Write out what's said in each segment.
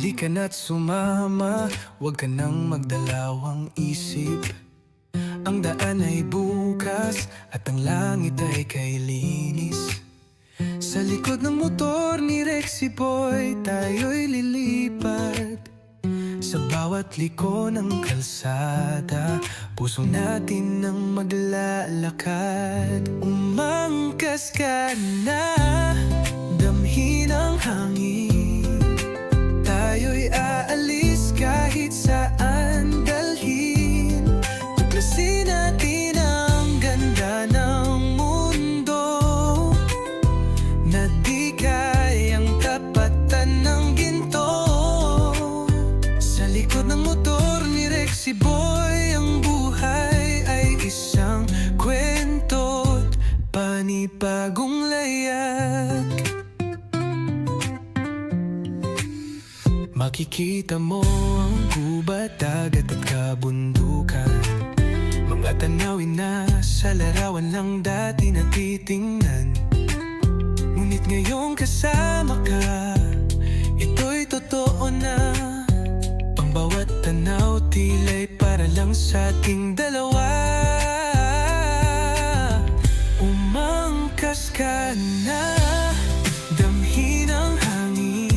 Halika na't sumama, huwag ka nang magdalawang isip. Ang daan ay bukas at ang langit ay kay linis. Sa likod ng motor ni Rexy Boy, tayo'y lilipat. Sa bawat liko ng kalsada, puso natin ang maglalakad. Umangkas ka na, damhin ang hangin. Tayo'y aalis kahit saan dalhin. Tuklasin natin ang ganda ng mundo na di kayang tapatan ng ginto. Sa likod ng motor ni Rexy Boy, ang buhay ay isang kwento't panibagong layak. Makikita mo ang gubat, dagat at kabundukan. Mga tanawin na sa larawan lang dati natitingnan. Ngunit ngayong kasama ka, ito'y totoo na. Ang bawat tanaw tila'y para lang sa ating dalawa. Umangkas ka na, damhin ang hangin.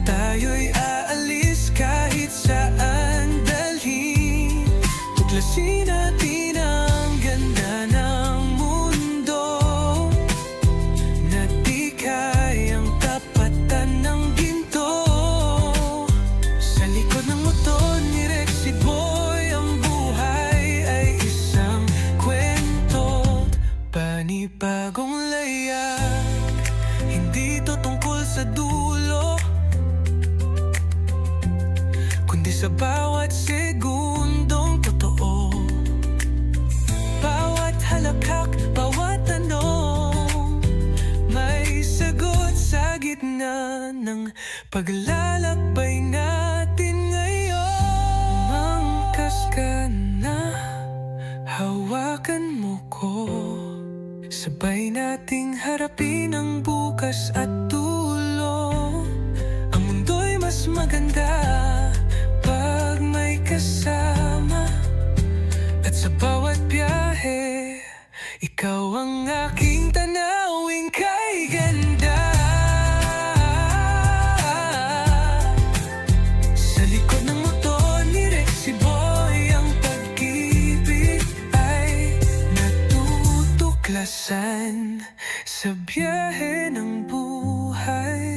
Tayo'y aalis kahit saan dalhin. Tuklasin natin ang ganda ng mundo na di kayang tapatan ng ginto. Sa likod ng motor ni Rexy Boy, ang buhay ay isang kwento, panibagong layak. Hindi to tungkol sa dulo, kundi sa bawat segundong totoo. Bawat halakhak, bawat tanong, may sagot sa gitna ng paglalakbay natin ngayon. Umangkas ka na, hawakan mo ko. Sabay nating harapin ang bukas at dulo. Ang mundo'y mas maganda pag may kasama. At sa bawat biyahe, ikaw ang aking tanawing kay ganda. Sa likod ng motor ni Rexy Boy, ang pag-ibig ay natutuklasan sa biyahe ng buhay.